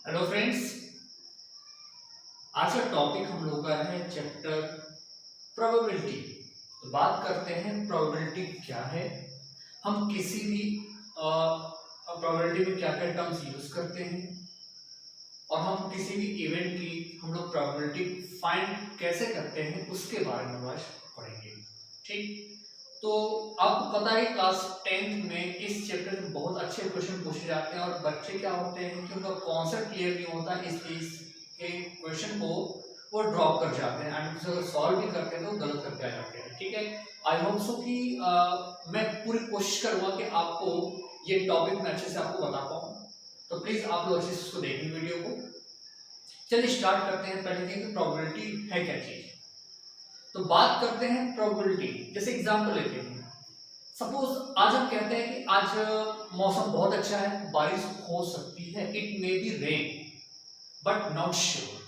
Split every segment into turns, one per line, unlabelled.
Hello friends, आज का topic हम लोग का है चैप्टर प्रोबेबिलिटी। तो बात करते हैं प्रोबेबिलिटी क्या है, हम किसी भी प्रोबेबिलिटी में क्या क्या टर्म्स यूज करते हैं और हम किसी भी इवेंट की हम लोग प्रोबेबिलिटी फाइंड कैसे करते हैं उसके बारे में आज पढ़ेंगे। ठीक, तो आपको पता है क्लास 10th में इस चैप्टर में बहुत अच्छे क्वेश्चन पूछे जाते हैं और बच्चे क्या होते हैं कि उनका कॉन्सेप्ट क्लियर नहीं होता, इसलिए इसके क्वेश्चन को वो ड्रॉप कर जाते हैं एंड अगर सॉल्व भी करते हैं तो गलत करके आ जाते हैं। ठीक है, आई होप सो कि मैं पूरी कोशिश करूंगा कि आपको ये टॉपिक में अच्छे से आपको बता पाऊँ, तो प्लीज आप लोग अच्छे से उसको देखें वीडियो को। चलिए स्टार्ट करते हैं। पहले कि प्रोबेबिलिटी है क्या चीज, तो बात करते हैं प्रोबेबिलिटी। जैसे एग्जांपल लेते हैं, सपोज आज हम कहते हैं कि आज मौसम बहुत अच्छा है, बारिश हो सकती है, it may be rain but not sure.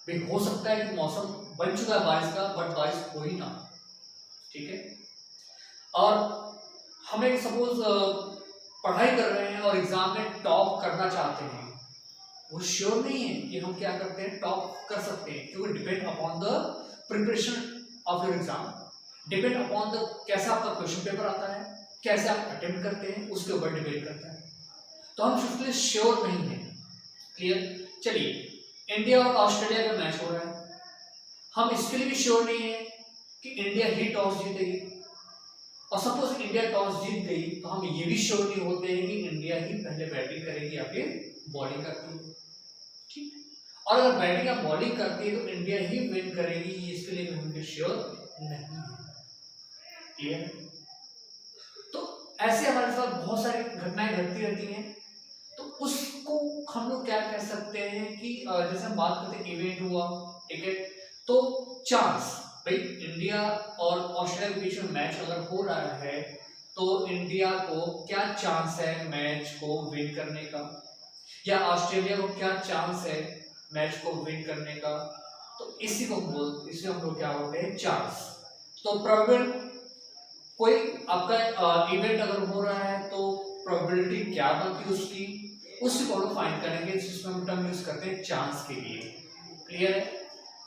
भाई हो सकता है कि मौसम बन चुका है बारिश का बट बारिश हो ही ना। ठीक है, और हमें सपोज पढ़ाई कर रहे हैं और एग्जाम में टॉप करना चाहते हैं, वो श्योर नहीं है कि हम क्या करते हैं टॉप कर सकते हैं, क्योंकि depend upon the preparation of your exam, depend upon the कैसा आपका क्वेश्चन पेपर आता है, कैसे आप अटेम्प्ट करते हैं, उसके ऊपर डिपेंड करता है। तो हम फिफ्टी श्योर नहीं है। क्लियर। चलिए, इंडिया और ऑस्ट्रेलिया का मैच हो रहा है, हम इसके लिए भी श्योर नहीं है कि इंडिया ही टॉस जीतेगी, और सपोज इंडिया टॉस जीत गई तो हम ये भी श्योर नहीं होते हैं कि इंडिया ही पहले बैटिंग करेगी या फिर बॉलिंग करती है। ठीक, और अगर बैटिंग या बॉलिंग करती है तो इंडिया ही विन करेगी, इसके लिए हम श्योर नहीं है। क्लियर। तो ऐसे हमारे साथ बहुत सारी घटनाएं घटती रहती हैं, तो उसको हम लोग क्या कह सकते हैं कि जैसे हम बात करते हैं इवेंट हुआ, ठीक है, तो चांस, भाई इंडिया और ऑस्ट्रेलिया के बीच में मैच अगर हो रहा है तो इंडिया को क्या चांस है मैच को विन करने का, या ऑस्ट्रेलिया को क्या चांस है मैच को विन करने का, तो इसी हम लोग क्या बोलते हैं चांस। तो प्रोबेबल कोई आपका इवेंट अगर हो रहा है तो प्रोबेबिलिटी क्या बनती है उसकी, उसी को हम फाइंड करेंगे, जिसमें हम टर्म यूज करते हैं चांस के लिए। क्लियर है।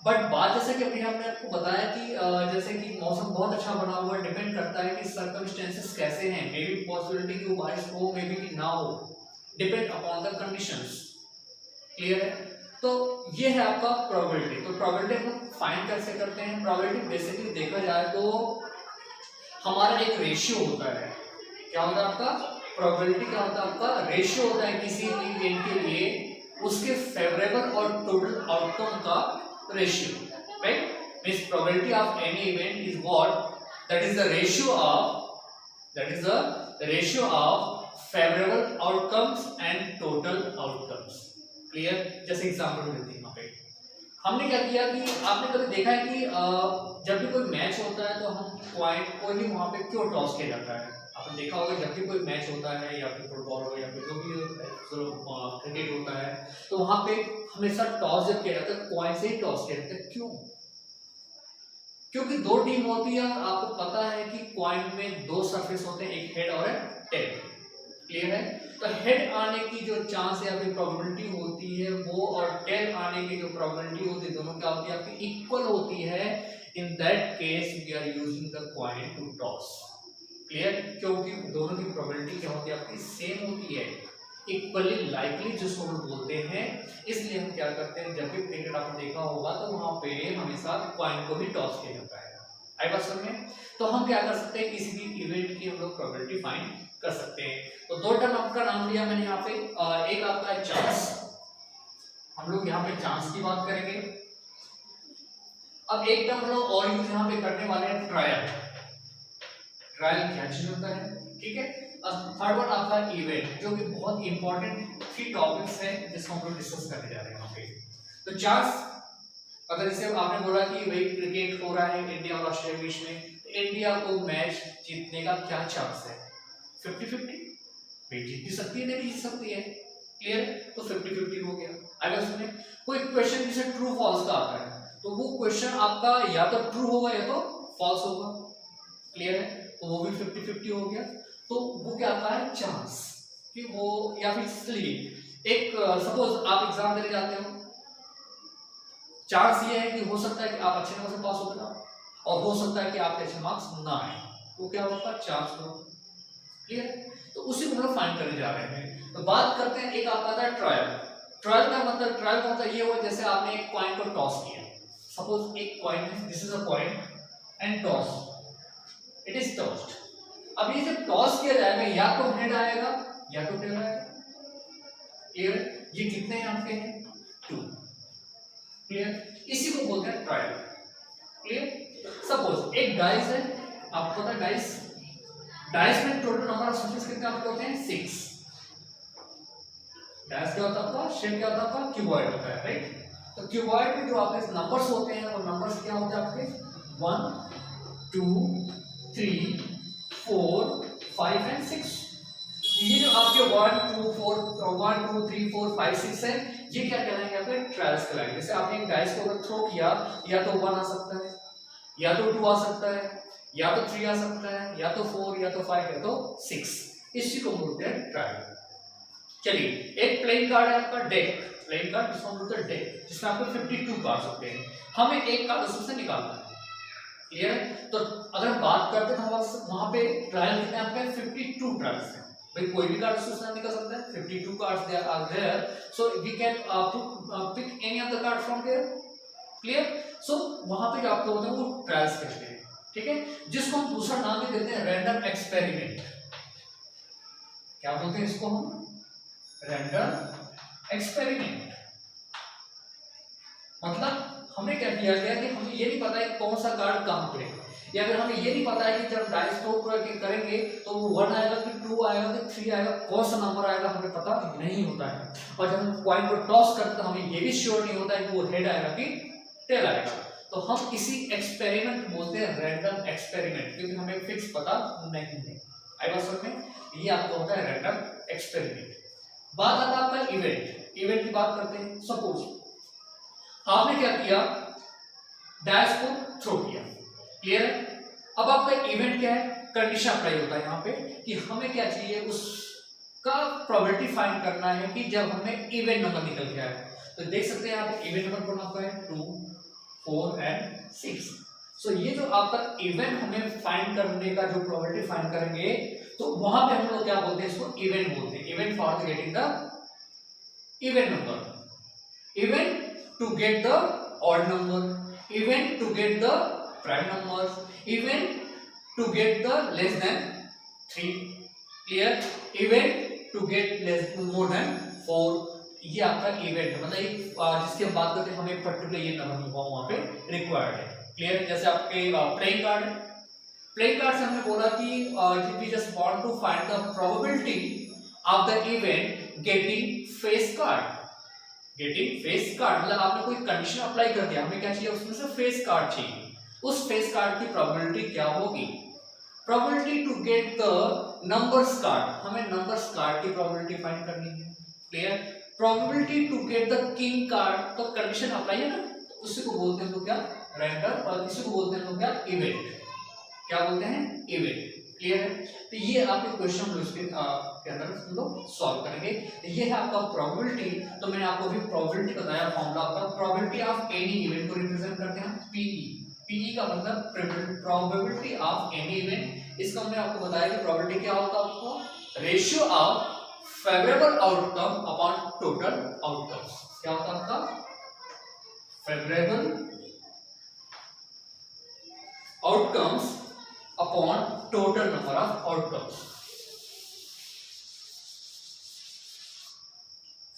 बट बात जैसे कि अभी हमने आपको बताया कि जैसे कि मौसम बहुत अच्छा बना हुआ है, डिपेंड करता है कि सर्कमस्टेंसेस कैसे हैं, मे बी पॉसिबिलिटी कि वो बारिश हो, मे बी कि ना हो, depend upon the conditions. Clear है। तो ये है आपका प्रोबेबिलिटी। तो प्रोबेबिलिटी हम फाइंड कैसे करते हैं, प्रोबेबिलिटी बेसिकली देखा जाए तो हमारा एक रेशियो होता है। क्या होता है आपका प्रोबेबिलिटी, क्या होता है आपका रेशियो होता है किसी भी इवेंट के लिए उसके फेवरेबल और टोटल आउटकम का ratio, right. Means probability of any event is what, that is the ratio of favourable outcomes and total outcomes. Clear. जैसे एग्जांपल देते हैं यहाँ पे, हमने क्या किया कि आपने कभी देखा है कि जब भी कोई मैच होता है तो हम पॉइंट को ही वहां पे क्यों टॉस किया जाता है। आपने देखा होगा जब भी कोई मैच होता है या फिर फुटबॉल हो या फिर जो भी क्रिकेट होता है तो वहां पे हमेशा टॉस जब किया जाता है पॉइंट से ही टॉस किया जाता है। क्यों? क्योंकि दो टीम होती है और आपको पता है कि पॉइंट में दो सरफेस होते हैं, एक हेड और एक टेल। क्लियर है। तो हेड आने की जो चांस या फिर प्रोबेबिलिटी होती है वो और टेल आने की जो प्रोबेबिलिटी होती है दोनों क्या होती है आपकी इक्वल होती है। In that case we are using the coin to toss. Clear. क्योंकि दोनों की प्रोबेबिलिटी क्या होती है आपकी सेम होती है, इक्वली लाइकली जिसको हम बोलते हैं। इसलिए हम क्या करते हैं, जब भी क्रिकेट आपने देखा होगा तो वहां पे हमेशा कॉइन को भी टॉस किया जाता है। आई बात समझ में। तो हम क्या कर सकते हैं, किसी भी इवेंट की हम लोग प्रोबेबिलिटी फाइंड कर सकते हैं। तो दो टर्म आपका नाम लिया मैंने यहाँ पे, एक आपका है चांस, हम लोग यहाँ पे चांस की बात करेंगे। अब एक टर्म हम लोग और यूज यहाँ पे करने वाले हैं ट्रायल। ट्रायल क्या चीज होता है, ठीक है। थर्ड वन आपका इवेंट, जो कि बहुत इंपॉर्टेंट 3 टॉपिक्स हैं जिसको हम लोग डिस्कस करने जा रहे हैं यहाँ पे। तो चांस, अगर जैसे आपने बोला कि भाई क्रिकेट हो रहा है इंडिया और ऑस्ट्रेलिया के बीच में, तो इंडिया को मैच जीतने का क्या चांस है, 50-50। भाई जीत भी सकती है नहीं भी जीत सकती है। क्लियर। तो 50-50 हो गया। अगर उसमें कोई क्वेश्चन जिसे ट्रू फॉल्स का आता है तो वो क्वेश्चन आपका या तो ट्रू होगा या तो फॉल्स होगा। क्लियर है। तो वो भी 50-50 हो गया। तो वो क्या आता है चांस कि वो, या फिर चलिए एक सपोज आप एग्जाम देने जाते हो, चांस ये है कि हो सकता है कि आप अच्छे नंबर से पास हो जाओ और हो सकता है कि आपके अच्छे मार्क्स ना आए, तो क्या होगा, चांस हो। क्लियर है? तो उसी को हम लोग फाइंड करने जा रहे हैं। तो बात करते हैं, एक आपका था ट्रायल। ट्रायल का मतलब ये हुआ जैसे आपने एक कॉइन को टॉस किया, सपोज एक कॉइन है, this is a coin and toss, it is tossed. अब ये जब टॉस किया जाएगा या तो हेड आएगा या तो टेल आएगा। क्लियर? ये कितने हैं आपके हैं, 2। क्लियर? इसी को बोलते हैं ट्रायल। क्लियर? सपोज एक डाइस है, आपको पता है डाइस में टोटल नंबर ऑफ सर्फेस कितने आपके होते हैं, 6। डाइस क्या होता है आपका, शेप क्या होता है आपका, क्यूबॉइड होता है, राइट? तो क्यूबॉइड में जो आपके नंबर्स होते हैं वो नंबर्स क्या होते हैं आपके, 1 2 3 4 5 एंड 6। ये जो आपके 1 2 3 4 5 6 है, ये क्या कहलाएंगे आपके, ट्रायल्स कहलाएंगे। जैसे आपने एक डाइस को अगर थ्रो किया, या तो 1 आ सकता है, या तो 2 आ सकता है, या तो 3 आ सकता है, या तो 4, या तो 5, या तो 6। इसी को बोलते हैं ट्रायल। चलिए, एक प्लेइंग कार्ड है आपका डेक, प्लेइंग कार्ड जिसको हम बोलते हैं डेक, जिसमें आपको 52 कार्ड्स होते हैं, हमें एक कार्ड उसमें से निकालना है। क्लियर है? तो अगर बात करते हैं वहां पे ट्रायल कितने आपके, 52 ट्रायल्स हैं। भाई कोई भी कार्ड उससे निकल सकता है, 52 cards there are there, so we can pick any of the card from there. Clear? So वहां पे जो आपको होता है वो ट्रायल्स कहते हैं। ठीक है? जिसको हम दूसरा नाम भी देते हैं रैंडम एक्सपेरिमेंट। क्या बोलते हैं इसको हम, रैंडम एक्सपेरिमेंट। मतलब हमने क्या किया गया कि हमें ये नहीं पता है कौन सा कार्ड कहां पे है, या फिर हमें ये नहीं पता है कि जब डाइस थ्रो करेंगे तो वो 1 आएगा कि 2 आएगा कि 3 आएगा, कौन सा नंबर आएगा हमें पता नहीं होता है। और जब हम कॉइन को टॉस करते तो हमें ये भी श्योर नहीं होता है कि वो हेड आएगा कि टेल आएगा। तो हम इसी एक्सपेरिमेंट बोलते हैं रैंडम एक्सपेरिमेंट, क्योंकि हमें फिक्स पता नहीं है। आई बात समझ में? ये आपको होता है रैंडम एक्सपेरिमेंट। बात आता है आपका इवेंट। इवेंट की बात करते हैं। सपोज आपने क्या किया, डैश को थ्रो किया। क्लियर है? अब आपका इवेंट क्या है, कंडीशन अप्लाई होता है यहाँ पे कि हमें क्या चाहिए, उसका प्रोबेबिलिटी फाइंड करना है कि जब हमें इवेंट नंबर निकल गया है। तो देख सकते हैं आप इवेंट नंबर कौन आपका है, 2 4 एंड 6। सो ये जो आपका इवेंट हमें फाइंड करने का जो प्रोबेबिलिटी फाइंड करेंगे, तो वहां पे हम लोग क्या बोलते हैं, इसको इवेंट बोलते हैं। Event for the getting the event number, event to get the odd number, event to get the prime numbers, event to get the less than 3. Clear? Event to get more than 4. ये आपका event है, मतलब एक जिसकी हम बात करते हैं हमें पर्टिकुलर ये नंबर वहां पे रिक्वायर्ड है। क्लियर? जैसे आपके प्लेइंग कार्ड है, प्लेइंग कार्ड से हमने बोला कि we just want to find the probability of the event getting face card. Getting face card मतलब आपने कोई कंडीशन अप्लाई कर दिया, हमें क्या चाहिए, उसमें से फेस कार्ड चाहिए। उस फेस कार्ड की प्रोबेबिलिटी क्या होगी, probability to get the numbers card, हमें नंबर्स कार्ड की प्रोबेबिलिटी फाइंड करनी है। Clear? Probability to get the king card, तो कंडीशन अप्लाई है ना, तो उसी को बोलते हैं तो क्या, रैंडम, और इसी को बोलते हैं तो क्या, इवेंट। क्या बोलते हैं, इवेंट। क्लियर है? तो ये आपके क्वेश्चन के अंदर हम लोग सॉल्व करेंगे। ये है आपका प्रोबेबिलिटी। तो मैंने आपको भी प्रोबेबिलिटी बताया, फॉर्मूला आपका प्रोबेबिलिटी ऑफ एनी इवेंट को रिप्रेजेंट करते हैं पीई। पीई का मतलब प्रोबेबिलिटी ऑफ एनी इवेंट। इसका हमने आपको बताया कि प्रोबेबिलिटी क्या होता है, आपको ratio of favourable outcome upon total outcome. क्या होता है आपका, favourable outcomes upon total number of outcomes.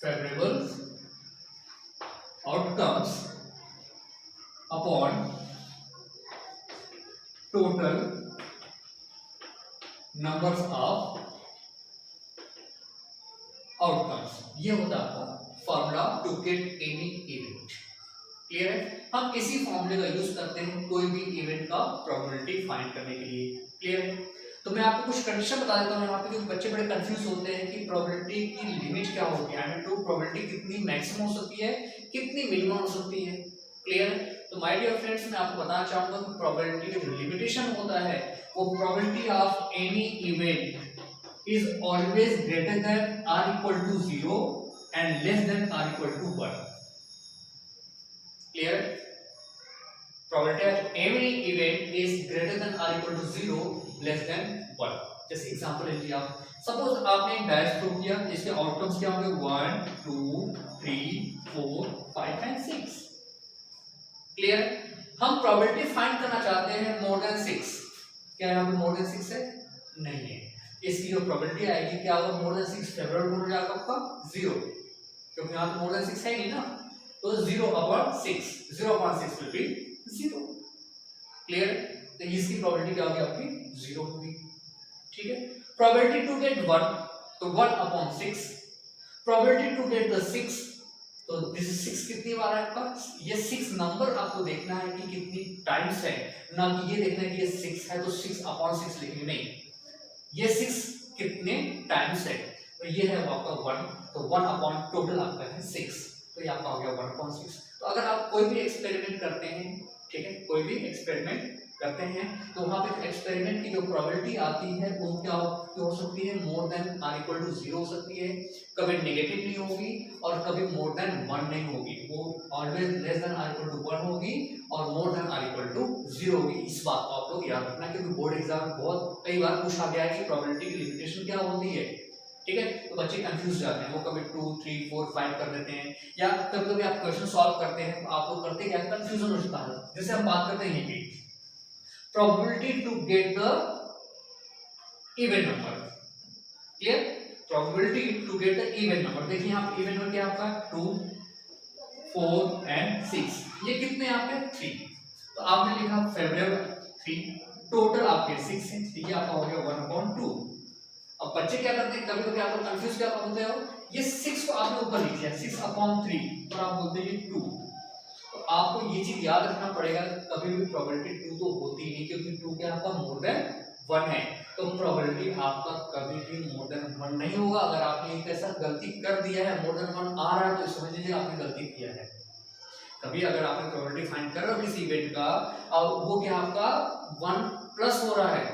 Favourable outcomes upon total numbers of outcomes. ये होता है आपका formula to get any event. Clear है? हम इसी फॉर्मूले का यूज करते हैं कोई भी इवेंट का प्रोबेबिलिटी फाइंड करने के लिए। क्लियर है? तो मैं आपको कुछ कंडीशन बता देता हूँ यहाँ पे, क्योंकि बच्चे बड़े कंफ्यूज होते हैं कि प्रोबेबिलिटी की लिमिट क्या होगी, आई मीन टू प्रोबेबिलिटी कितनी मैक्सिमम हो सकती है, कितनी मिनिमम हो सकती है। क्लियर है? तो माय डियर फ्रेंड्स, मैं आपको बताना चाहूंगा कि प्रोबेबिलिटी का जो लिमिटेशन होता है वो probability of any event is always greater than or equal to 0 and less than or equal to 1। Clear? Probability of every event is greater than or equal to 0 less than 1। जैसे example ले लिया, suppose आपने एक DISE throw किया, इसके outcomes क्या होंगे 1 2 3 4 5 and 6। Clear? हम प्रोबेबिलिटी फाइंड करना चाहते हैं मोर देन 6। क्या यहाँ पे मोर देन 6 है? नहीं है। इसकी जो प्रोबेबिलिटी आएगी क्या होगा, मोर देन 6 फेवरेबल हो जाएगा आपका 0, क्योंकि यहाँ पे मोर देन 6 है नहीं ना, तो 0/6 0/6 विल बी 0। क्लियर? तो इसकी प्रोबेबिलिटी क्या होगी आपकी 0 होगी। ठीक है? प्रोबेबिलिटी टू गेट 1, तो 1/6। प्रोबेबिलिटी टू गेट द 6, तो दिस 6 कितनी बार है आपका, ये 6 नंबर आपको देखना है कि कितनी टाइम्स है, ना कि ये देखना है कि ये 6 है तो 6/6 लिखेंगे, नहीं, ये 6 कितने टाइम्स है, तो ये है आपका 1, तो 1 अपॉन टोटल आपका है 6, तो ये आपका हो गया 1/6। तो अगर आप कोई भी एक्सपेरिमेंट करते हैं, ठीक है, कोई भी एक्सपेरिमेंट करते हैं, तो वहां पे एक्सपेरिमेंट की जो प्रोबेबिलिटी आती है वो क्या हो सकती है, more than or equal to 0 हो सकती है, कभी नेगेटिव नहीं होगी और कभी मोर देन 1 नहीं होगी, वो always less than or equal to 1 होगी और more than or equal to 0 होगी। इस बात को आप लोग याद रखना, क्योंकि बोर्ड एग्जाम बहुत कई बार पूछा गया है कि प्रोबेबिलिटी की लिमिटेशन क्या होती है। ठीक है, तो बच्चे कंफ्यूज जाते हैं, वो कभी 2 3 4 5 कर देते हैं, या कभी कभी आप क्वेश्चन सॉल्व करते हैं तो आप लोग करते क्या, कंफ्यूजन हो जाता है। जैसे हम बात करते हैं कि probability to get the even number, clear? probability to get the even number, देखिए यहाँ पे even number क्या आपका 2 4 and 6, ये कितने आपके 3, तो आपने लिखा फेवरेबल 3, टोटल आपके 6 है, ठीक है, आपका हो गया 1/2। अब बच्चे क्या करते हैं, कभी कभी आप लोग कंफ्यूज क्या होते हो, ये 6 को आपने ऊपर लिख दिया 6/3 और आप बोलते हैं 2, तो आपको ये चीज याद रखना पड़ेगा, कभी भी प्रोबेबिलिटी 2 तो होती नहीं, क्योंकि 2 क्या आपका मोर देन 1 है, तो प्रोबेबिलिटी आपका कभी भी मोर देन 1 नहीं होगा। अगर आपने एक ऐसा गलती कर दिया है, मोर देन 1 आ रहा है, तो समझ लीजिए आपने गलती किया है। कभी अगर आपने प्रोबेबिलिटी फाइंड कर रहे हो किसी इवेंट का और वो क्या आपका 1 प्लस हो रहा है,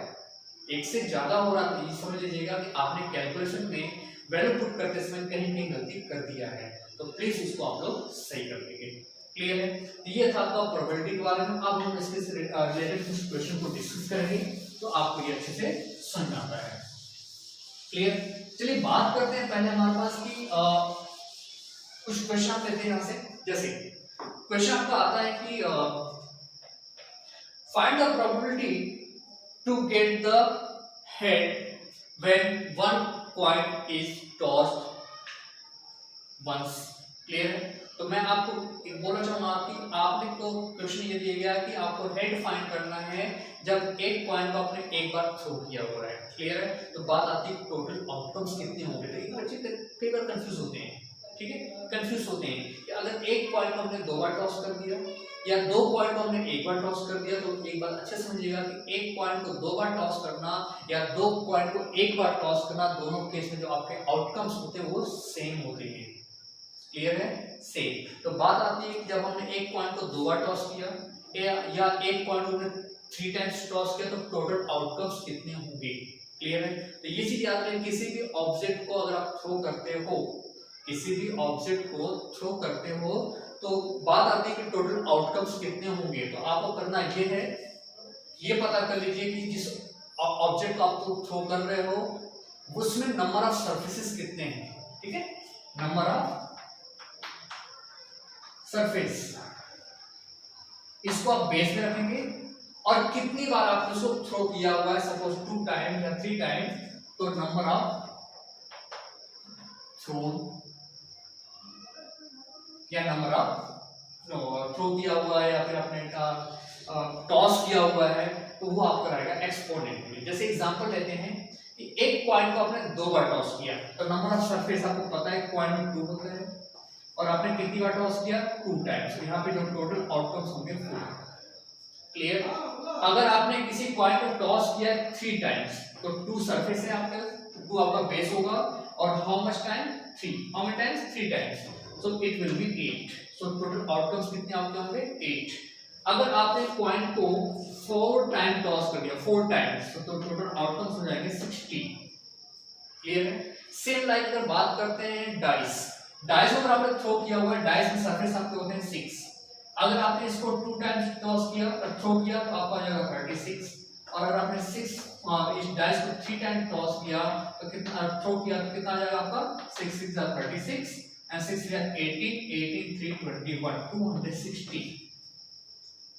1 से ज्यादा हो रहा है, तो ये समझ लीजिएगा कि आपने कैलकुलेशन में वैल्यू पुट करते समय कहीं कहीं गलती कर दिया है, तो प्लीज इसको आप लोग सही कर देंगे। क्लियर है? ये था आपका प्रोबेबिलिटी के बारे में। अब हम इसके रिलेटेड कुछ क्वेश्चन को डिस्कस करेंगे, तो आपको ये अच्छे से समझ आता है। क्लियर? चलिए बात करते हैं पहले हमारे पास की कुछ क्वेश्चन लेते हैं यहाँ से। जैसे क्वेश्चन आपका आता है कि find the probability to get the head when one coin is tossed once. Clear है? तो मैं आपको बोलना चाहूंगा कि आपने को क्वेश्चन ये दिया गया कि आपको हेड फाइंड करना है जब एक कॉइन को आपने एक बार थ्रो किया हुआ है। क्लियर है? तो बात आती है टोटल आउटकम्स कितने होंगे। तो बच्चे कई बार कंफ्यूज होते हैं, ठीक है, कंफ्यूज होते हैं कि अगर एक कॉइन को हमने 2 बार टॉस कर दिया या 2 कॉइन को हमने 1 बार टॉस कर दिया, तो एक बात अच्छे समझिएगा कि एक कॉइन को 2 बार टॉस करना या 2 कॉइन को 1 बार टॉस करना, दोनों केस में जो आपके आउटकम्स होते हैं वो सेम होते हैं। क्लियर है? सेम। तो बात आती है कि जब हमने एक कॉइन को 2 बार टॉस किया या एक कॉइन को हमने 3 टाइम्स टॉस किया, तो टोटल आउटकम्स कितने होंगे। क्लियर है? तो ये चीज याद रखें, किसी भी ऑब्जेक्ट को अगर आप थ्रो करते हो, किसी भी ऑब्जेक्ट को थ्रो करते हो, तो बात आती है कि टोटल आउटकम्स कितने होंगे। तो आपको करना ये है, ये पता कर लीजिए कि जिस ऑब्जेक्ट को आप थ्रो कर रहे हो उसमें नंबर ऑफ सरफेसेस कितने हैं। ठीक है, नंबर ऑफ सरफेस, इसको आप बेस में रखेंगे और कितनी बार आपने उसको थ्रो किया हुआ है, सपोज 2 टाइम या 3 टाइम, तो नंबर ऑफ थ्रो या नंबर ऑफ थ्रो किया हुआ है या फिर आपने टॉस किया हुआ है, तो वो आपका रहेगा एक्सपोनेंट। जैसे एग्जांपल लेते हैं कि एक कॉइन को आपने 2 बार टॉस किया, तो नंबर ऑफ सरफेस आपको पता है कॉइन में 2 होता है और आपने कितनी बार टॉस किया 2 टाइम्स, तो यहाँ पे जो टोटल आउटकम्स होंगे 4। क्लियर? अगर आपने किसी कॉइन को टॉस किया 3 टाइम्स, तो 2 सरफेस है आपका, 2 आपका बेस होगा और how much time 3, how many times 3 times, so it will be 8। So total outcomes कितने आपके होंगे 8। अगर आपने कॉइन को 4 टाइम टॉस कर दिया 4 टाइम्स, तो टोटल आउटकम्स हो जाएंगे 60। क्लियर है? सेम लाइक अगर बात करते हैं डाइस, डाइस अगर आपने थ्रो किया हुआ है, डाइस में सरफेस आपके होते हैं 6, अगर आपने इसको 2 टाइम्स टॉस किया और थ्रो किया तो आपका आ जाएगा 36, और अगर आपने 6 इस डाइस को 3 टाइम टॉस किया तो कितना थ्रो किया तो कितना आ जाएगा आपका 6 6 36 एंड 6 18 18 3 21 260।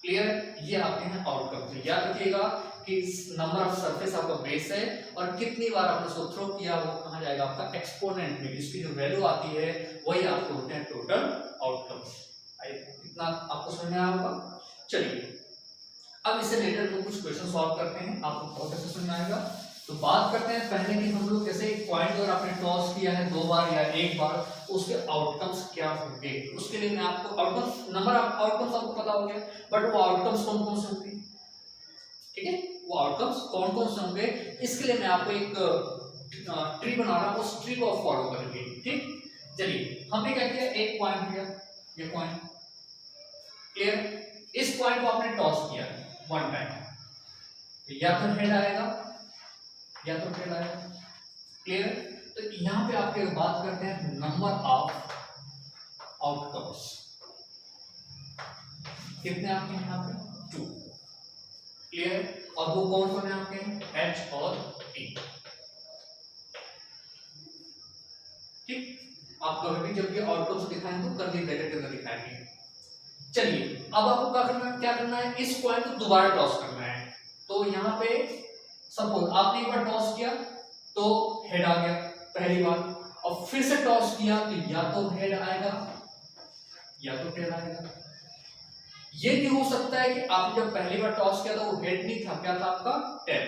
क्लियर? ये आपके हैं आउटकम। तो याद रखिएगा कि नंबर ऑफ सरफेस आपका बेस है और कितनी बार आपने उसको थ्रो किया वो कहा जाएगा आपका एक्सपोनेंट में, इसकी जो वैल्यू आती है वही आपको होते हैं टोटल आउटकम्स। इतना आपको समझ में आया होगा। चलिए अब इससे रिलेटेड हम कुछ क्वेश्चन सॉल्व करते हैं, आपको बहुत अच्छे समझ में आएगा। तो बात करते हैं पहले कि हम लोग जैसे एक पॉइंट अगर आपने टॉस किया है 2 बार या 1 बार तो उसके आउटकम्स क्या होंगे। उसके लिए मैं आपको आउटकम्स नंबर ऑफ आउटकम्स आपको पता हो गया, बट वो आउटकम्स कौन कौन से होंगे, ठीक है, वो आउटकम्स कौन कौन से होंगे इसके लिए मैं आपको एक ट्री बना रहा हूं, उस ट्री को फॉलो करेंगे। ठीक, चलिए हमने क्या किया, एक पॉइंट लिया, ये पॉइंट क्लियर, इस पॉइंट को आपने टॉस किया 1 टाइम, या तो हेड आएगा या तो टेल आएगा। क्लियर? तो यहां पे आपके बात करते हैं नंबर ऑफ आउटकम्स, कितने आपके हैं यहाँ पे 2। क्लियर? और वो कौन कौन है आपके, H और T। ठीक, आप कभी भी जब भी आउटकम्स दिखाएं तो कर्ली ब्रैकेट के अंदर दिखाएंगे। चलिए अब आपको क्या करना है, इस पॉइंट को दोबारा टॉस करना है। तो यहाँ पे सपोज आपने एक बार टॉस किया तो हेड आ गया पहली बार, और फिर से टॉस किया तो या तो हेड आएगा या तो टेल आएगा। ये भी हो सकता है कि आपने जब पहली बार टॉस किया तो वो हेड नहीं था, क्या था आपका टेल,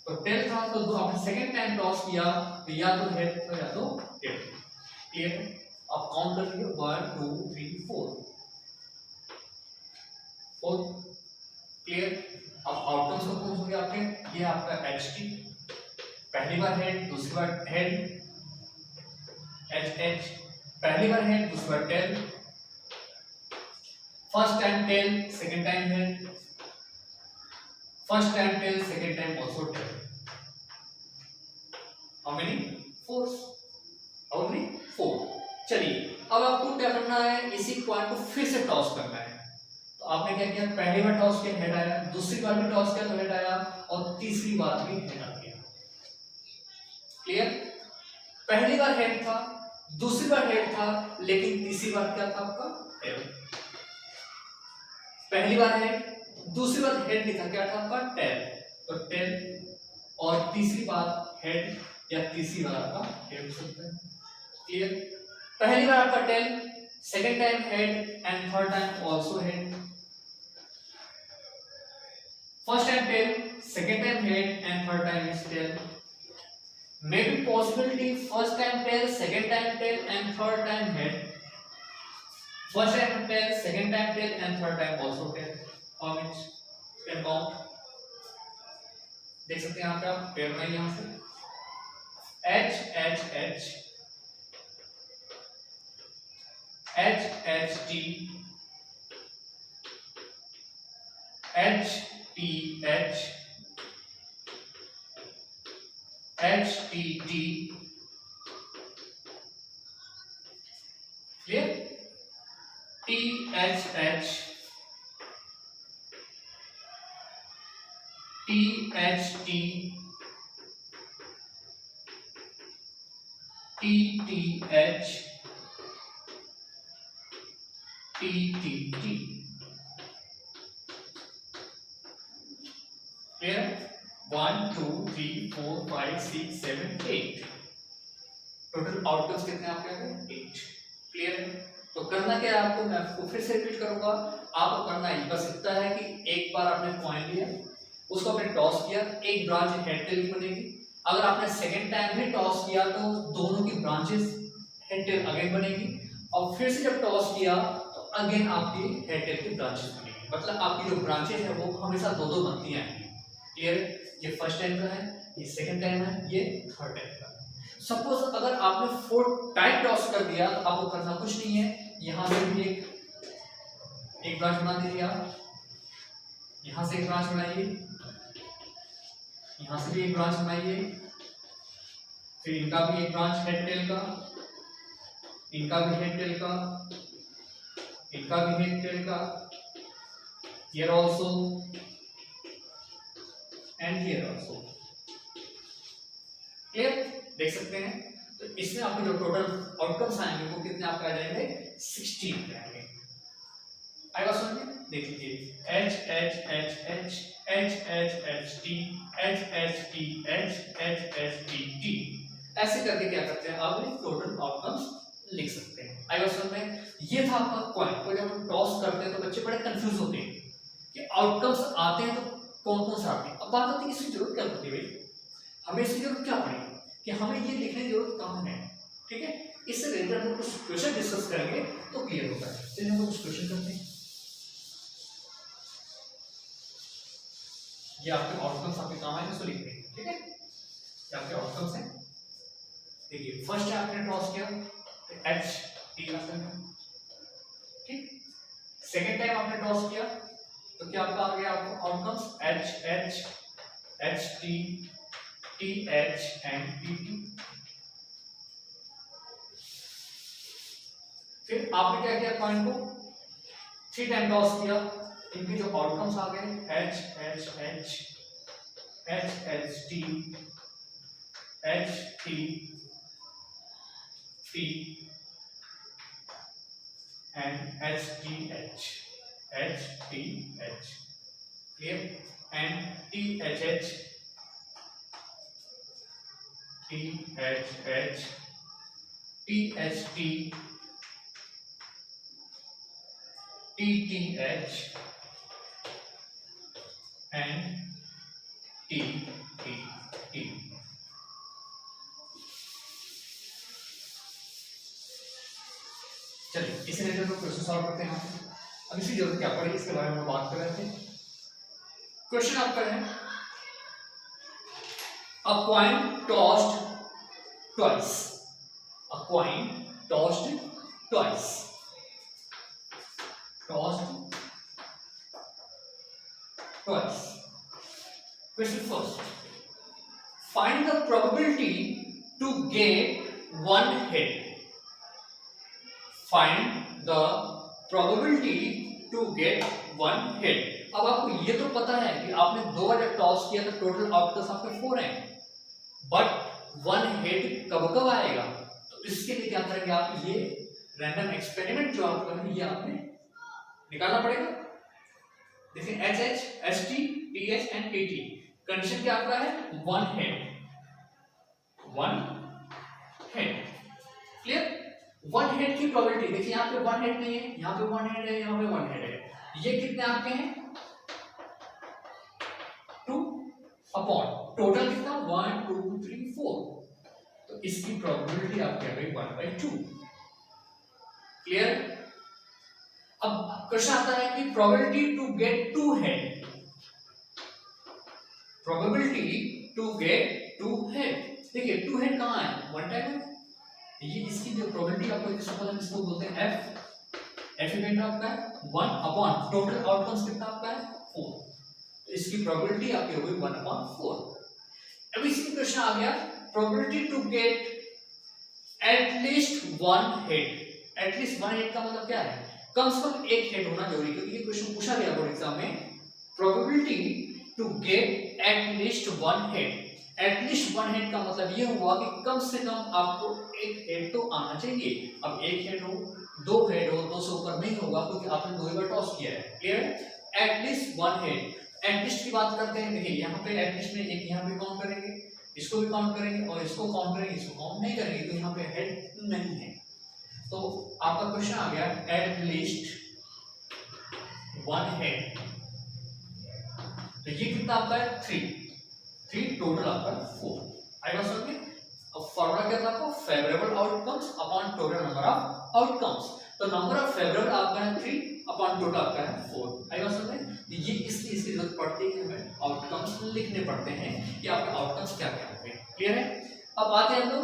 तो टेल था, तो आपने सेकंड टाइम टॉस किया तो या तो हेड था या तो टेल। क्लियर है? आप काउंट कर लीजिए 1 2 3 4 क्लियर। अब आउटकम्स कौन होंगे आपके, ये आपका HT, पहली बार हेड दूसरी बार हेड, HH पहली बार हेड दूसरी बार tail, first time tail second time head, first time tail second time also tail. How many 4, how many 4। चलिए अब आपको क्या करना है, इसी पॉइंट को फिर से टॉस करना है। तो आपने क्या किया, पहली बार टॉस किया हेड आया, दूसरी बार भी टॉस किया तो हेड आया, और तीसरी बार भी हेड आ गया। क्लियर? पहली बार हेड था, दूसरी बार हेड था, लेकिन तीसरी बार क्या था आपका टेल। पहली बार हेड, दूसरी बार हेड नहीं था, क्या था आपका टेल, तो टेल, और तीसरी बार हेड या तीसरी बार आपका हेड हो सकता है। क्लियर? पहली बार आपका tail, second time head and third time also head, first time tail, second time head and third time is tail. Maybe possibility first time tail, second time tail and third time head. First time tail, second time tail and third time also tail. How much can count? देख सकते हैं यहाँ पे आप pair में यहाँ से H H H H H T H T H HTT। Clear? THH THT TTH TTT। Clear? 1 2 3 4 5 6 7 8 total outcomes कितने आपके आ गए 8। क्लियर है? तो करना क्या है आपको, मैं आपको फिर से रिपीट करूंगा। आपको करना है बस इतना है कि एक बार आपने पॉइंट लिया, उसको आपने टॉस किया, एक ब्रांच हेड टेल की बनेगी। अगर आपने सेकंड टाइम भी टॉस किया तो दोनों की ब्रांचेस हेड टेल अगेन बनेगी, और फिर से जब टॉस किया तो अगेन आपकी हेड टेल की ब्रांचेस बनेगी। मतलब आपकी जो ब्रांचेस है वो हमेशा दो दो बनती आएंगी। क्लियर? ये फर्स्ट टाइम का है, ये सेकंड टाइम है, ये थर्ड टाइम का है। सपोज अगर आपने 4 टाइम टॉस कर दिया तो आपको करना कुछ नहीं है, यहां से भी एक ब्रांच बना दीजिए आप, यहां से एक ब्रांच बनाइए, यहां से भी एक ब्रांच बनाइए, फिर इनका भी एक ब्रांच हेड टेल का, इनका भी हेड टेल का, इनका भी हेड टेल का, here also and here also. Clear, देख सकते हैं। तो इसमें आपके जो टोटल आउटकम्स आएंगे वो कितने आपके आ जाएंगे, 16 आएंगे। आएगा समझ में, देख लीजिए H H H H H H H T H H T H H H T T, ऐसे करके क्या करते हैं आप टोटल आउटकम्स लिख सकते हैं। आएगा समझ में। ये था आपका कॉइन को जब हम टॉस करते हैं तो बच्चे बड़े कंफ्यूज होते हैं कि आउटकम्स आते हैं तो कौन कौन से आते हैं। अब बात आती है इसकी जरूरत क्या पड़ती है भाई, हमें इसकी जरूरत क्या पड़ेगी कि हमें ये लिखने की जरूरत कहाँ है। ठीक है, इससे रिलेटेड हम कुछ क्वेश्चन डिस्कस करेंगे तो क्लियर होगा। चलिए हम कुछ क्वेश्चन करते हैं। ये आपके आउटकम्स आपके काम आएंगे, इसको लिख देंगे। ठीक है, ये आपके आउटकम्स हैं। देखिए फर्स्ट है आपने टॉस किया H T रखा है, ठीक। सेकंड टाइम आपने टॉस किया तो क्या आपका आ गया आपको outcomes H H H T T H and T T। फिर आपने क्या किया, कॉइन को 3 टाइम टॉस किया, इनके जो आउटकम्स आ गए H H H H H T H T T and H T H H T H, clear, and T H H T H H T H T T T H and T T T। चलिए इसे related question solve करते हैं। अब इसकी जरूरत क्या पड़ी इसके बारे में बात कर रहे थे। क्वेश्चन आपका है a coin tossed twice, a coin tossed twice, tossed twice। Question first, find the probability to get one head, find the probability to get one head। अब आपको ये तो पता है कि आपने 2 बार जब टॉस किया तो टोटल आउटकम्स आपके 4 हैं, बट 1 हेड कब कब आएगा, तो इसके लिए क्या करेंगे आप, ये रैंडम एक्सपेरिमेंट जो आप करेंगे ये आपने निकालना पड़ेगा। देखिए H H H T T H and T T, condition क्या आपका है 1 हेड, 1 हेड। क्लियर, 1 हेड की प्रोबेबिलिटी देखिए यहाँ पे 1 हेड नहीं है, यहाँ पे 1 हेड है, यहाँ पे 1 हेड है, ये कितने आपके हैं 2 अपॉन टोटल कितना 1 2 3 4, तो इसकी प्रोबेबिलिटी आपकी आ गई 1/2। क्लियर। अब क्वेश्चन आता है कि probability to get 2 head, probability to get 2 head. देखिए 2 हेड कहाँ है, 1 टाइम है, ये इसकी जो प्रोबेबिलिटी आपको इसको बोलते हैं f, f इवेंट आपका है 1 अपॉन टोटल आउटकम्स कितना आपका है 4, तो इसकी प्रोबेबिलिटी आपकी हो गई 1/4। अब इसी क्वेश्चन आ गया probability to get at least 1 head, at least 1 head का मतलब क्या है, कम से कम 1 हेड होना जरूरी, क्योंकि ये क्वेश्चन पूछा गया बोर्ड एग्जाम में, probability to get at least 1 head. At least 1 head का मतलब ये हुआ कि कम से कम आपको 1 हेड तो आना चाहिए। अब 1 हेड हो 2 हेड हो 2 से ऊपर नहीं होगा क्योंकि आपने 2 बार टॉस किया है। क्लियर है, एटलीस्ट 1 हेड। एटलीस्ट की बात करते हैं, देखिए यहाँ पे एटलीस्ट में एक यहाँ पे काउंट करेंगे, इसको भी काउंट करेंगे और इसको काउंट करेंगे, इसको काउंट नहीं करेंगे तो यहाँ पे हेड नहीं है। तो आपका क्वेश्चन आ गया एटलीस्ट 1 हेड, तो ये कितना आपका है 3 टोटल आपका 4 आएगा समझ में। अब फॉर्मूला क्या था आपको, favourable outcomes upon total number of outcomes, तो नंबर ऑफ फेवरेबल आपका है 3 अपॉन टोटल आपका है 4 आएगा समझ में। ये इसलिए इसकी जरूरत पड़ती है कि हमें आउटकम्स लिखने पड़ते हैं कि आपके आउटकम्स क्या क्या होंगे। क्लियर है। अब आते हैं हम लोग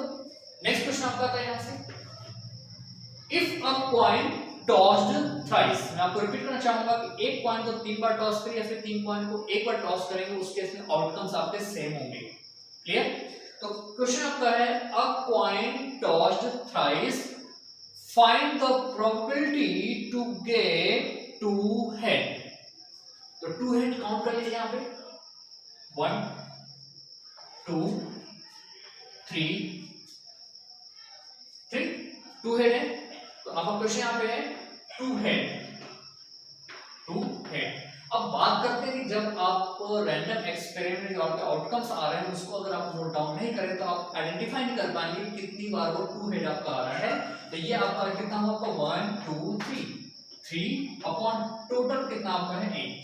नेक्स्ट क्वेश्चन आपका आता है यहाँ से, if a coin tossed thrice. मैं आपको रिपीट करना चाहूंगा कि एक कॉइन को 3 बार टॉस करिए या फिर 3 कॉइन को 1 बार टॉस करेंगे, उस केस में आउटकम्स आपके सेम होंगे। क्लियर। तो क्वेश्चन आपका है a coin tossed thrice find the probability to get two head. तो टू हेड काउंट कर लीजिए यहां पे 1 2 3 टू हेड है। तो आपका क्वेश्चन यहां पे है टू हेड। अब बात करते हैं कि जब आप रैंडम एक्सपेरिमेंट और आउटकम्स आ रहे हैं उसको अगर आप नोट डाउन नहीं करें तो आप आइडेंटिफाई नहीं कर पाएंगे कितनी बार वो टू हेड आपका आ रहा है। तो ये आपका कितना हुआ आपका 1 2 3 अपॉन टोटल कितना आपका है 8।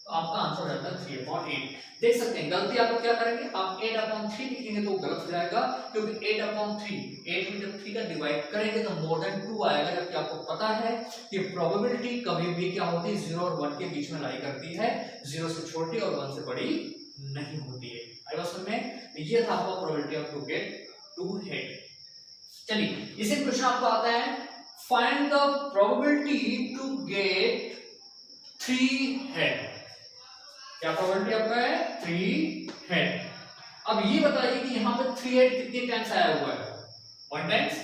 तो आपका आंसर हो जाता है 3/8। देख सकते हैं गलती आप लोग क्या करेंगे, आप 8/3 लिखेंगे तो गलत हो जाएगा, क्योंकि 8/3 8 में जब 3 का डिवाइड करेंगे तो मोर देन 2 आएगा, जबकि आपको पता है कि प्रोबेबिलिटी कभी भी क्या होती है 0 और 1 के बीच में लाई करती है, 0 से छोटी और 1 से बड़ी नहीं होती है। आई बात समझ में? ये था आपका probability of to get two head. चलिए इसी क्वेश्चन आपको आता है find the probability to get 3 head. क्या प्रोबेबिलिटी आपका है 3 हेड। अब ये बताइए कि यहां पे 3 हेड कितने टाइम्स आया हुआ है, 1 टाइम्स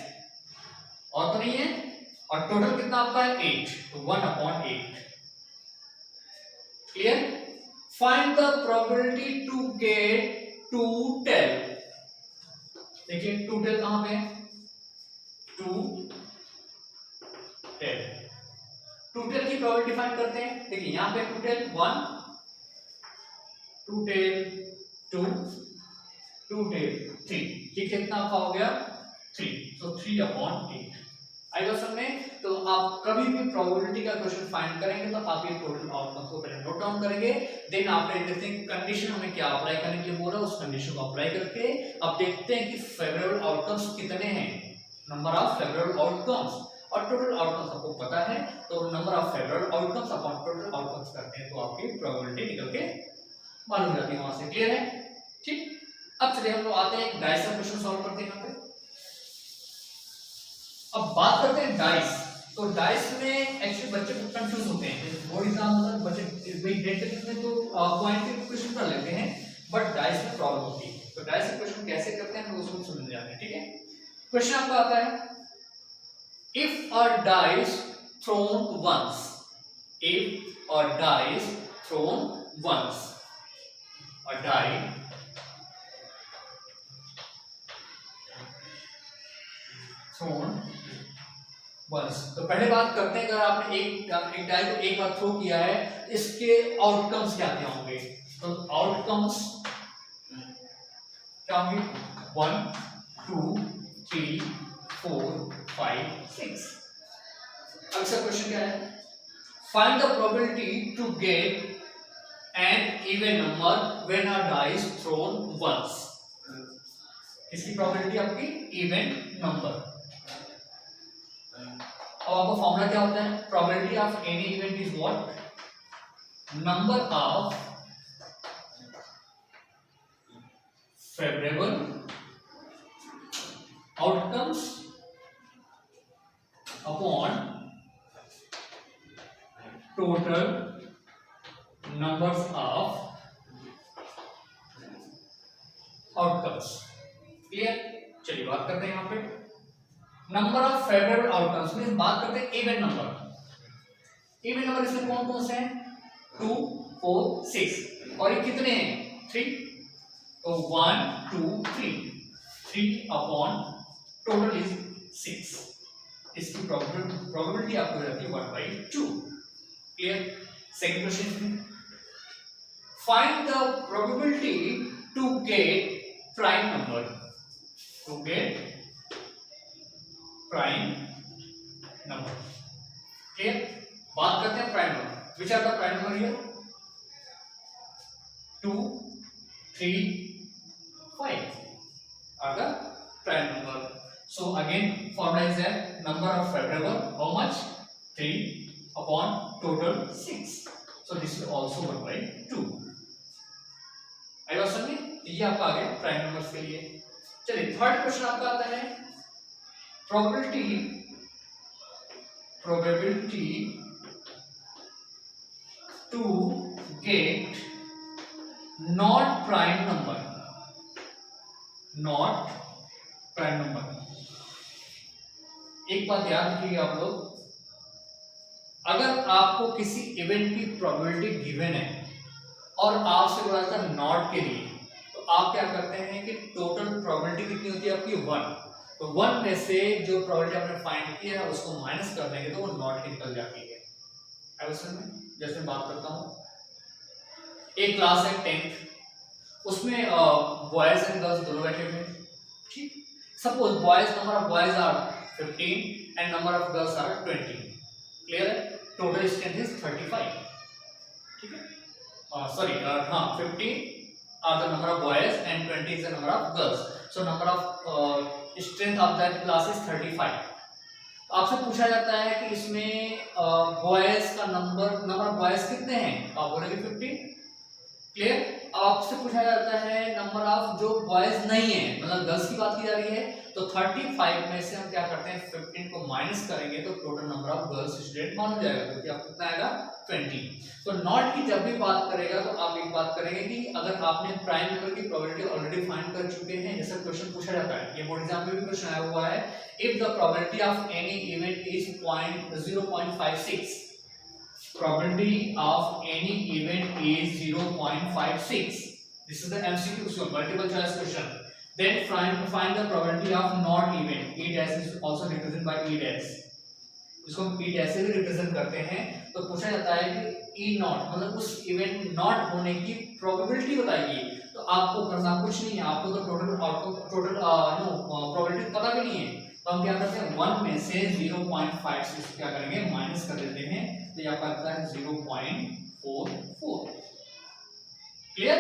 और तो नहीं है, और टोटल कितना आपका है 8, तो 1/8। Clear? Find the probability to get 2 tail. देखिए 2 टेल कहां पे है, 2 टेल। 2 टेल की प्रोबेबिलिटी फाइंड करते हैं। देखिए यहां पे 2 टेल 1 2 टेल 2 2 टेल 3, ये कितना आपका हो गया 3, तो 3/8। आई बात समझ में? तो आप कभी भी प्रोबेबिलिटी का क्वेश्चन फाइंड करेंगे तो आप ये टोटल आउटकम को पहले नोट डाउन करेंगे, देन आफ्टर एवरीथिंग कंडीशन हमें क्या अप्लाई करने के लिए बोला उस कंडीशन को अप्लाई करके अब देखते हैं कि फेवरेबल आउटकम्स कितने हैं, नंबर ऑफ फेवरेबल आउटकम्स, और टोटल आउटकम्स आपको पता है तो number of favourable outcomes upon total outcomes करते हैं तो आपकी प्रोबेबिलिटी निकल के मालूम जाती है वहां से। क्लियर है? ठीक। अब चलिए हम लोग आते हैं डाइस का क्वेश्चन सॉल्व करते हैं यहाँ पे। अब बात करते हैं डाइस। तो डाइस में एक्चुअली बच्चे कंफ्यूज होते हैं, बोर्ड एग्जाम होता है बच्चे वही डेट तक में तो पॉइंट के क्वेश्चन कर लेते हैं, बट डाइस में प्रॉब्लम होती है। तो डाइस के क्वेश्चन कैसे करते हैं हम उसको समझ जाते हैं। ठीक है, क्वेश्चन आपका आता है if a dice thrown once, if a dice thrown once, a die thrown once। तो पहले बात करते हैं अगर आपने एक डाई को एक बार थ्रो किया है इसके आउटकम्स क्या क्या होंगे। तो आउटकम्स क्या होंगे 1 2 3 4 5 6। अब इसका क्वेश्चन क्या है, find the probability to get an even number when a die is thrown once। इसकी प्रोबेबिलिटी आपकी इवन नंबर। अब आपका फॉर्मूला क्या होता है, probability of any event is what, number of favourable outcomes upon total numbers of outcomes। Clear? चलिए बात करते हैं यहां पे नंबर ऑफ फेवरेबल आउटकम्स में बात करते हैं इवन नंबर। इवन नंबर इसमें कौन कौन से हैं 2 4 6 और ये कितने हैं 3, तो 1 2 3 अपॉन टोटल इज 6। इसकी प्रोबेबिलिटी आपको हो जाती है 1/2। Clear? Second question, find the probability to get prime number, to get prime number। Clear? बात करते हैं prime number. Which are the prime number here 2 3 5 are the prime number। so again formula is that number of favorable how much 3 upon total 6, so this is also 1/2। आई बात समझ में? ये आपका आ गया prime numbers के लिए। चलिए थर्ड क्वेश्चन आपका आता है probability to get not prime number, not prime number. एक बात याद रखिएगा आप लोग, अगर आपको किसी इवेंट की प्रोबेबिलिटी गिवन है और आपसे बोला जाता है नॉट के लिए, तो आप क्या करते हैं कि टोटल प्रोबेबिलिटी कितनी होती है आपकी 1, तो 1 में से जो प्रोबेबिलिटी आपने फाइंड की है उसको माइनस कर देंगे तो वो नॉट की निकल जाती है। अब इसमें जैसे बात करता हूँ, एक क्लास है 10th, उसमें बॉयज एंड गर्ल्स दोनों बैठे हुए हैं, ठीक। Suppose number of boys are 15 and number of girls are 20, clear है। टोटल स्ट्रेंथ इज 35, ठीक है। सॉरी, हाँ, 15 are the number of boys and 20 is the number of girls, so number of strength of that class is 35। तो आपसे पूछा जाता है कि इसमें बॉयज का नंबर ऑफ बॉयज कितने हैं, आप बोलेंगे 15, क्लियर। अब आपसे पूछा जाता है नंबर ऑफ जो बॉयज नहीं है, मतलब गर्ल्स की बात की जा रही है, तो 35 में से हम क्या करते हैं 15 को माइनस करेंगे तो total number of girls student मान हो जाएगा, क्योंकि आपको कितना आएगा 20। तो नॉट की जब भी बात करेगा तो आप एक बात करेंगे कि अगर आपने प्राइम नंबर की प्रोबेबिलिटी ऑलरेडी फाइंड कर चुके हैं, जैसा क्वेश्चन पूछा जाता है, ये बोर्ड एग्जाम में भी क्वेश्चन आया हुआ है, if the probability of any event is 0.56, probability of any event is 0.56, this is the MCQ question, multiple choice question, then find the probability of not event, E dash is also represented by E dash, इसको हम E dash से भी represent करते हैं। तो पूछा जाता है कि E नॉट मतलब उस इवेंट नॉट होने की प्रोबेबिलिटी बताइए, तो आपको करना कुछ नहीं है, आपको तो टोटल प्रोबेबिलिटी पता भी नहीं है, तो हम क्या करते हैं 1 में से 0.56 क्या करेंगे माइनस कर देते हैं, तो ये आपका आता है 0.44, क्लियर।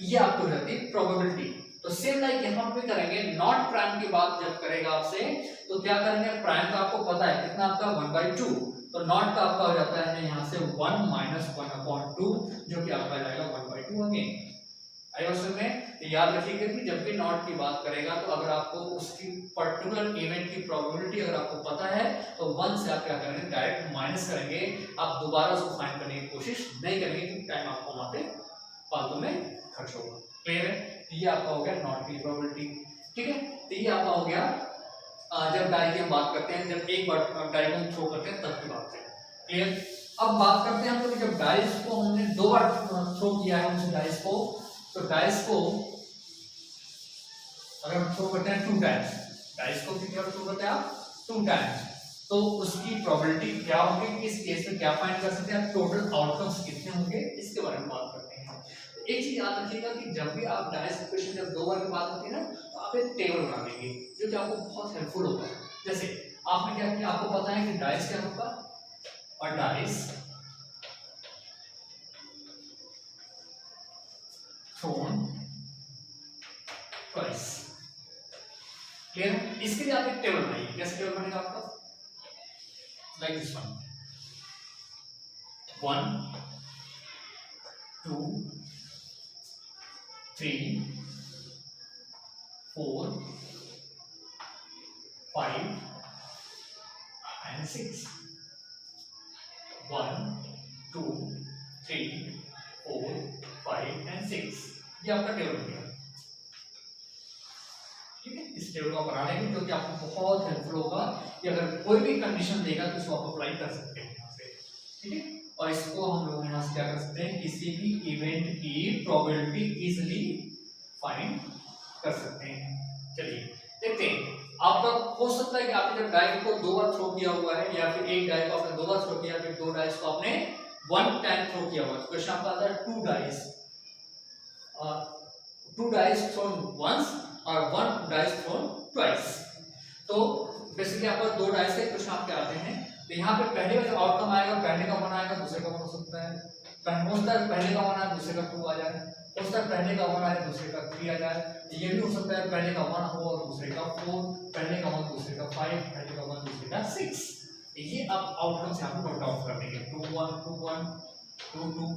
ये आपको रहती है प्रोबेबिलिटी। तो सेम लाइक यहां पे करेंगे, नॉट प्राइम की बात जब करेगा आपसे तो क्या करेंगे, प्राइम का आपको पता है कितना आपका 1/2, तो नॉट का आपका हो जाता है यहां से 1 - 1/2 जो कि आपका जाएगा 1/2 अगेन। आई बात में तो याद रखिएगा कि जब भी नॉट की बात करेगा तो अगर आपको उसकी पर्टिकुलर इवेंट की प्रोबेबिलिटी अगर आपको पता है तो 1 से आप क्या करेंगे डायरेक्ट माइनस करेंगे, आप दोबारा उसको फाइंड करने की कोशिश नहीं करेंगे क्योंकि टाइम आपको वहां पे फालतू में खर्च होगा, क्लियर है। ये आपका हो गया नॉट की प्रोबेबिलिटी, ठीक है। तो ये आपका हो गया जब डाई की हम बात करते हैं, जब एक बार डाई को हम थ्रो करते हैं तब की बात है, क्लियर। अब बात करते हैं हम लोग जब डाइस को हमने 2 बार थ्रो किया है उस डाइस को, तो डाइस को अगर हम थ्रो करते हैं 2 टाइम्स, डाइस को कितनी बार थ्रो करते हैं आप 2 टाइम्स, तो उसकी प्रोबेबिलिटी क्या होगी, किस केस में क्या फाइंड कर सकते हैं, टोटल आउटकम्स कितने होंगे, इसके बारे में बात करते हैं। तो एक चीज याद रखिएगा कि जब भी आप डाइस इक्वेशन जब 2 बार की बात होती है ना, तो आप एक टेबल बना लेंगे जो कि आपको बहुत हेल्पफुल होगा। जैसे आपने क्या किया, आपको पता है कि डाइस क्या होगा, और डाइस थ्रोन ट्वाइस, क्लियर। इसके लिए आप एक टेबल बनाइए, कैसे टेबल बनेगा आपका, like this one, 1 2 3 4 5 and 6, 1 2 3 4 5 and 6, ये आपका टेबल बन गया, ठीक है। इस टेबल को बना लेंगे क्योंकि आपको बहुत हेल्पफुल होगा कि अगर कोई भी कंडीशन देगा तो इसको आप अप्लाई कर सकते हैं यहाँ से, ठीक है। और इसको हम लोग यहाँ से क्या कर सकते हैं, किसी भी इवेंट की प्रोबेबिलिटी इजीली फाइंड कर सकते हैं। चलिए देखते हैं, आपका हो सकता है कि आपने जब डाई को 2 बार थ्रो किया हुआ है, या फिर एक डाई को आपने 2 बार थ्रो किया, फिर 2 डाइस को आपने 1 टाइम थ्रो किया हुआ है, तो क्वेश्चन आपका आता है 2 डाइस, 2 डाइस थ्रोन वंस और 1 डाइस थ्रोन ट्वाइस। तो बेसिकली आपका 2 डाइस के क्वेश्चन आपके आते हैं, तो यहाँ पे पहले का जो आउटकम आएगा, पहले का 1 आएगा, दूसरे का 1 हो सकता है, पहले का 1 आए दूसरे का 2 आ जाए, हो सकता है पहले का 1 आए दूसरे का 3 आ जाए, ये भी हो सकता है पहले का 1 हो और दूसरे का 4, पहले का 1 दूसरे का 5, पहले का 1 दूसरे का 6। ये आप आउटकम्स यहाँ पे नोट डाउन कर देंगे, 2 1 2 1 2 2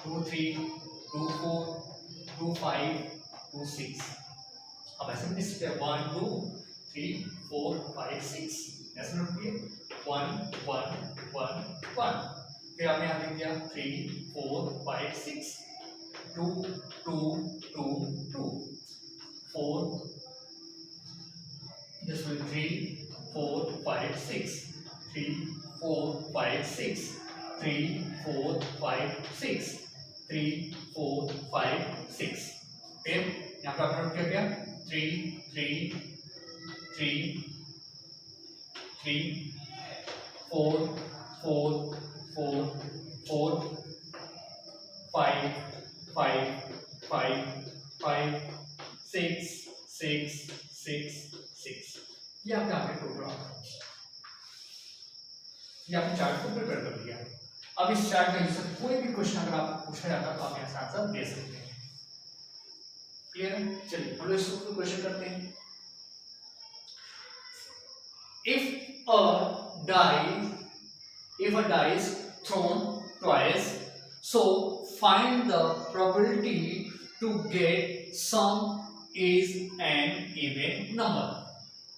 2 3 2 4 2 5 2 6। अब ऐसे में स्टेप 1 2 3 4 5 6 ऐसे नोट किए, 1 1 1 1, फिर आपने यहाँ लिख दिया 3 4 5 6 2 2 2 2 4 this will 3 4 5 6 3 4 5 6 3 4 5 6 3 4 5 6। फिर यहाँ पे आपने नोट क्या किया 3 3 3 3 4 4 4 4 5 5 5 5 6 6 6 6। ये आपका आगे प्रोग्राम, ये आपने चार्ट को प्रिपेयर कर दिया। अब इस चार्ट में से कोई भी क्वेश्चन अगर आपको पूछा जाता है तो आप यहाँ से आंसर दे सकते हैं। क्लियर है? चलिए हम लोग इस क्वेश्चन करते हैं। If a die is thrown twice, so find the probability to get sum is an even number।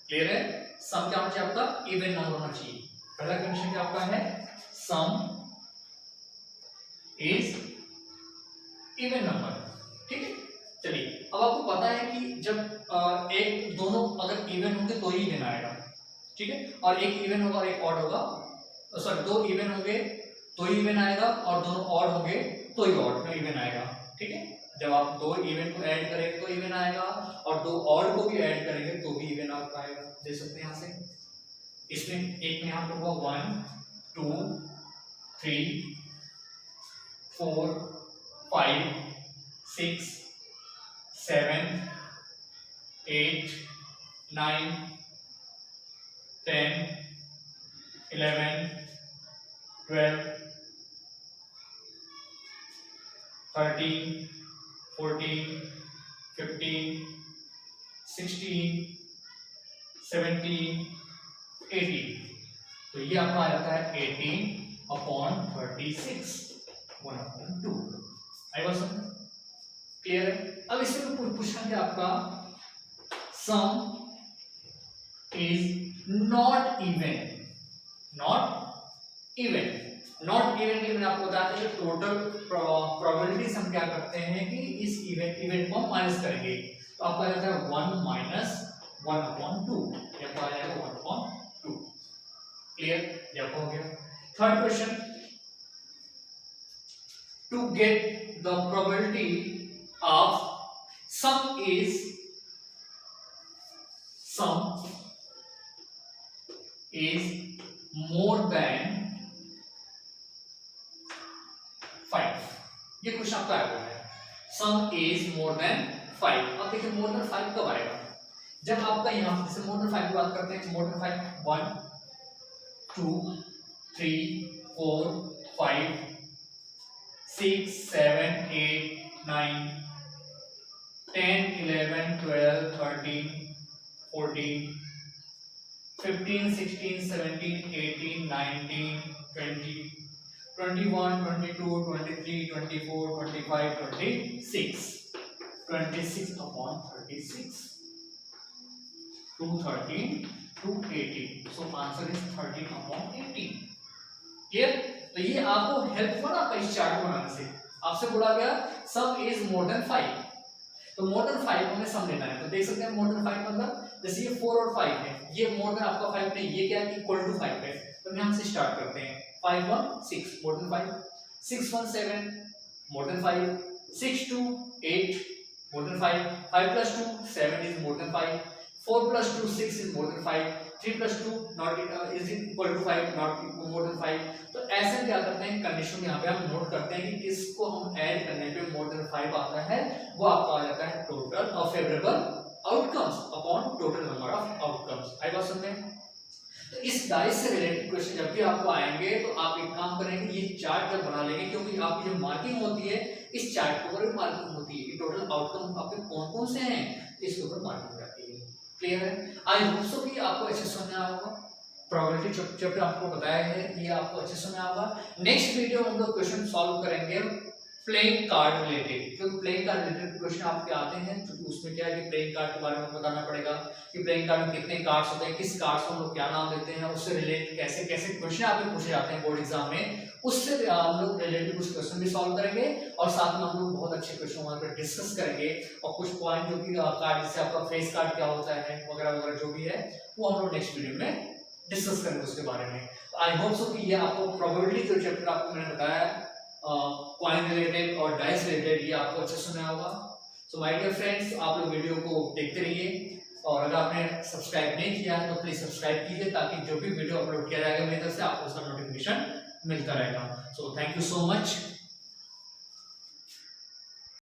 Clear है? सम क्या होना चाहिए आपका? इवन नंबर होना चाहिए। पहला कंडीशन क्या आपका है? सम इज इवन नंबर। ठीक है, चलिए अब आपको पता है कि जब एक दोनों अगर इवन होंगे तो ही इवन आएगा। ठीक है, और एक इवन होगा और एक ऑड होगा, सॉरी दो इवन होंगे तो ही इवन आएगा और दोनों ऑड होंगे तो ही ऑड में इवन आएगा। ठीक है, जब आप दो इवन को ऐड करेंगे तो इवन आएगा और दो ऑड को भी ऐड करेंगे तो भी इवन आपका आएगा। देख सकते हैं यहाँ से, इसमें एक में यहाँ पे हुआ 1 2 3 4 5 6 7 8 9 10 11 12 13 14 15 16 17 18। तो ये आपका आ जाता है 18/36 1/2। आई बात समझ? क्लियर है? अब इसमें पूछना क्या आपका, सम is not even. Not even के लिए मैंने आपको बताया था कि टोटल प्रोबेबिलिटीज हम क्या करते हैं कि इस इवेंट को हम माइनस करेंगे। तो आपका आ जाता है 1 - 1/2, ये आपका आ जाएगा 1/2। क्लियर? ये आपका हो गया। Third question, to get the probability of sum is more than 5। ये क्वेश्चन आपका आया हुआ है, सम इज मोर देन 5। अब देखिए मोर देन 5 कब आएगा? जब आपका यहाँ से मोर देन 5 की बात करते हैं, मोर than 5 1 2 3 4 5 6 7 8 9 10 11 12 13 14 15 16 17 18 19 20 21 22 23 24 25 26 26/36 213 218। So answer is 13/18। Clear? तो ये आपको हेल्प हुआ ना इस चार्ट को बनाने से। आपसे बोला गया सम इज मोर देन 5, तो मोर देन 5 हमें सम लेना है। तो देख सकते हैं मोर देन 5 मतलब जैसे ये 4 और 5 है, ये मोर देन आपका 5 नहीं, ये क्या है इक्वल टू 5 है। तो यहाँ से स्टार्ट करते हैं। 5 1 6 more than 5, 6 1 7 more than 5, 6 2 8 more than 5, 5 + 2 7 is more than 5, 4 + 2 6 is more than 5, 3 + 2 not is equal to 5 not more than 5। तो ऐसे क्या करते हैं कंडीशन यहाँ पे हम नोट करते हैं कि किसको हम ऐड करने पे मोर देन 5 आता है, वो आपका आ जाता है total of favourable outcomes upon total number of outcomes. आई बात समझ में? तो इस डाइस से रिलेटेड क्वेश्चन जब भी आपको आएंगे तो आप एक काम करेंगे, ये चार्ट जब बना लेंगे, क्योंकि आपकी जो मार्किंग होती है इस चार्ट के ऊपर मार्किंग होती है कि टोटल आउटकम आपके कौन कौन से हैं, इसके ऊपर मार्किंग जाती है। क्लियर है? आई होप सो कि आपको अच्छे समझ में आया होगा। प्रोबेबिलिटी चैप्टर आपको बताया है, ये आपको अच्छे समझ में आया होगा। नेक्स्ट वीडियो में हम लोग क्वेश्चन सॉल्व करेंगे प्लेइंग कार्ड रिलेटेड, क्योंकि प्लेइंग कार्ड रिलेटेड क्वेश्चन आपके आते हैं, तो उसमें क्या है कि प्लेइंग कार्ड के बारे में बताना पड़ेगा कि प्लेइंग कार्ड में कितने कार्ड्स होते हैं, किस कार्ड्स को हम लोग क्या नाम देते हैं, उससे रिलेट कैसे कैसे क्वेश्चन आपके पूछे जाते हैं बोर्ड एग्जाम में, उससे हम लोग रिलेटेड कुछ क्वेश्चन भी सॉल्व करेंगे और साथ में हम लोग बहुत अच्छे क्वेश्चन वहां पर डिस्कस करेंगे और कुछ पॉइंट जो कि कार्ड जैसे आपका फेस कार्ड क्या होता है वगैरह वगैरह जो भी है वो हम लोग नेक्स्ट वीडियो में डिस्कस करेंगे उसके बारे में। आई होप सो कि ये आपको प्रोबेबिलिटी जो चैप्टर आपको मैंने बताया कॉइन रिलेटेड और डाइस रिलेटेड ये आपको अच्छे सुना होगा। सो माय डियर फ्रेंड्स, आप लोग वीडियो को देखते रहिए और अगर आपने सब्सक्राइब नहीं किया है तो प्लीज सब्सक्राइब कीजिए ताकि जो भी वीडियो अपलोड किया जाएगा मेरी तरफ से आपको उसका नोटिफिकेशन मिलता रहेगा। So thank you so much.